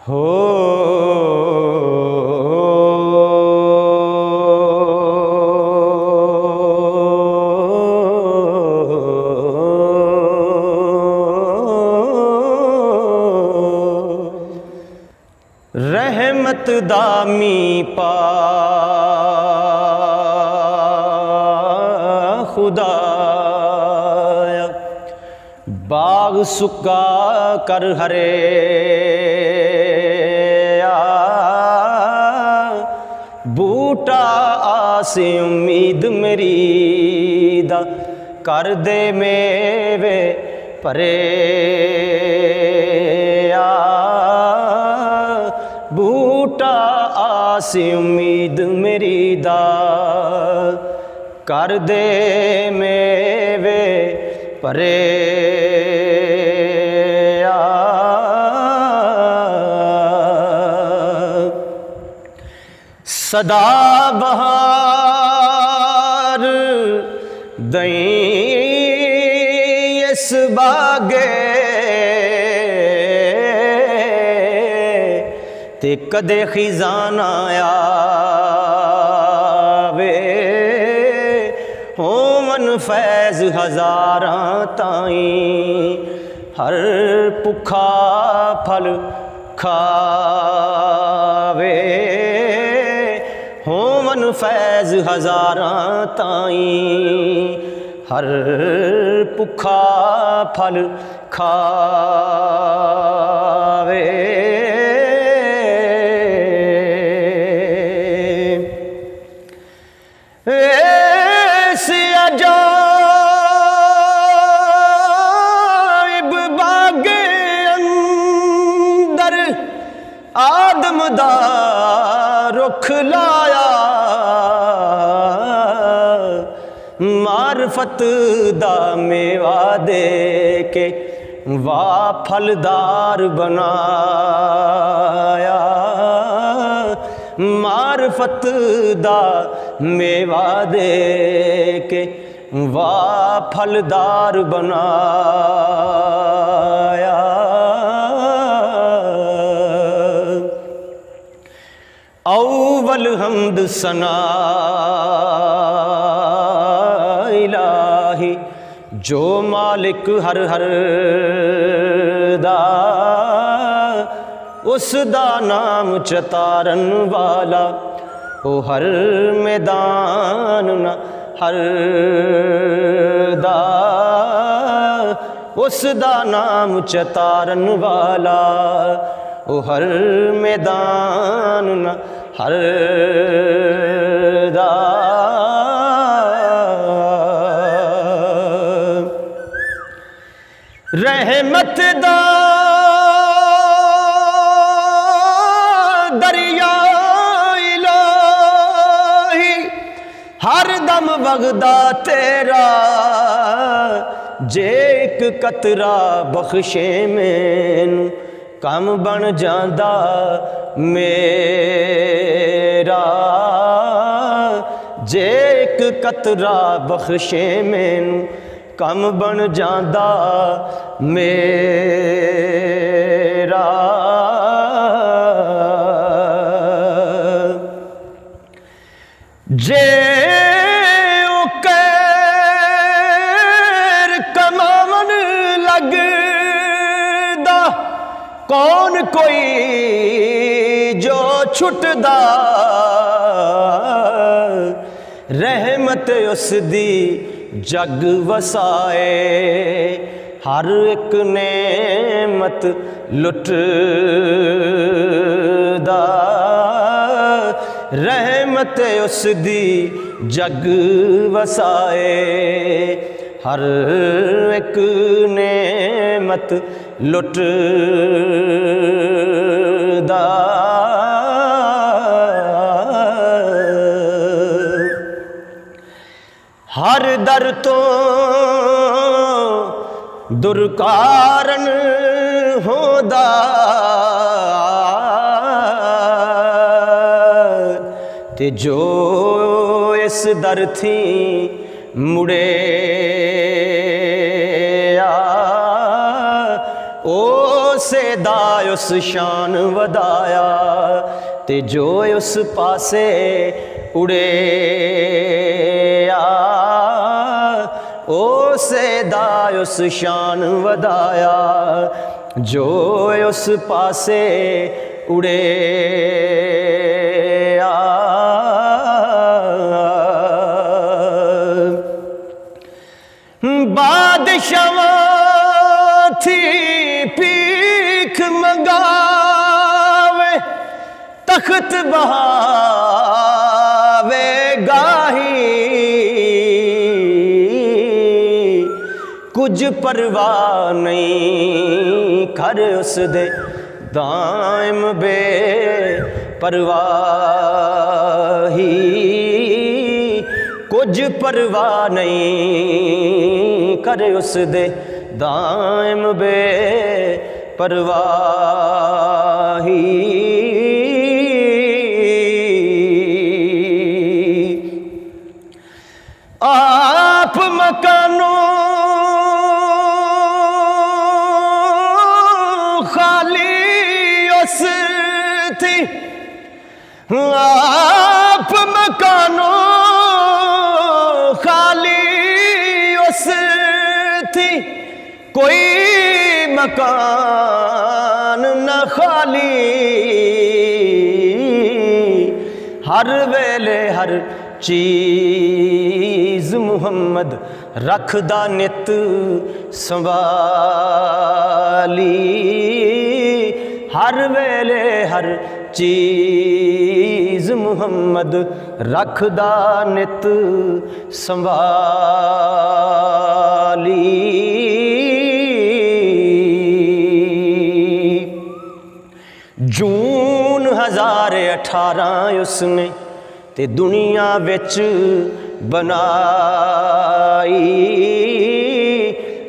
हो रहमत दामी पा खुदाया बाग सुका कर हरे बूटा आसे उम्मीद मेरी दा कर दे मेवे परे बूटा आसे उम्मीद मेरी दा कर दे मेवे परे सदा बहार दई इस बागे ते कदे खिजाना आवे होमन फैज हजारां ताई हर भुखा फल खावे होमन फैज हजारां ताई हर भुखा फल खावे अजाइब बागे अंदर आदम दा रुख लाया मारफत दा मेवा दे के वाह फलदार बनाया मारफत दा मेवा दे के वाह फलदार बनाया अव्वल हम्द सना इलाही जो मालिक हर हर दा उस दा नाम चतारन वाला ओ हर मैदान न हर दा उस दा नाम चतारन वाला ओ हर मैदान न हर दा रहमत दा दरिया इलाही हर दम वगदा तेरा जे एक कतरा बख्शे मैनू कम बन जांदा मेरा जे एक कतरा बख्शे मैनू कम बन जांदा मेरा जे ओ कैर कमावन लगदा कौन कोई जो छुटदा रहमत उस दी जग वसाए हर एक नेमत लुटदा रहमत उस दी जग वसाए हर एक नेमत लुटदा हर दर तो दुरकारण होदा ते जो इस दर थी मुड़े ओ से दा उस शान वधाया ते जो उस पासे उड़े उसे दा उस शान वधाया जो उस पासे उड़े बादशाह थी भीख मंगावे तख्त बहावे गाही कुछ परवाह नहीं कर उस दे दाइम बे परवाही कुछ परवाह नहीं करे उस दे दाइम बे परवाही आप मकानों खाली उस थी आप मकानों खाली उस थी कोई मकान न खाली हर वेले हर चीज मुहम्मद रखदा नित संभाली हर वेले हर चीज मुहम्मद रखदा नित संभाली जून 1018 उसने ते दुनिया विच बनाई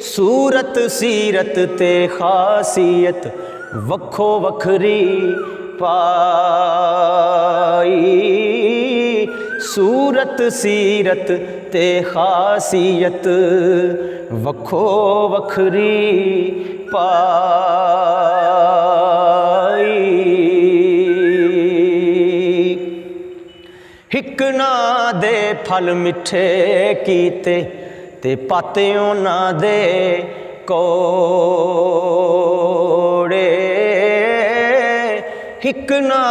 सूरत सीरत ते खासियत वखो वखरी पाई सूरत सीरत ते खासियत वखो वखरी पाई हिक ना दे फल मिठे कीते ते पात्यों ना दे कोड़े हिक ना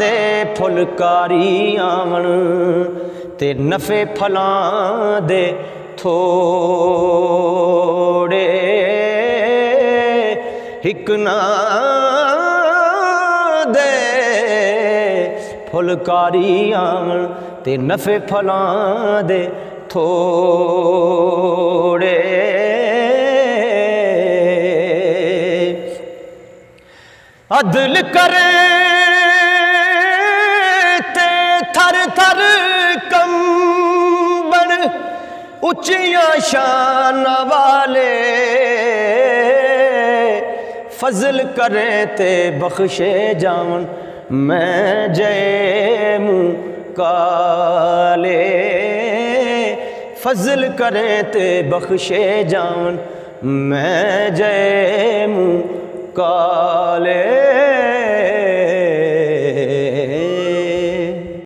दे फुलकारी आवन ते नफे फलां दे थोड़े हिक ना दे फुलकारी आवन ते नफे फलां दे थोड़े अदल करे ते थर थर कंबन उच्चियां शान वाले फजल करे ते बख्शे जावन मैं जय मुँह काले फजल करे ते बख्शे जावन मैं जय मुँह काले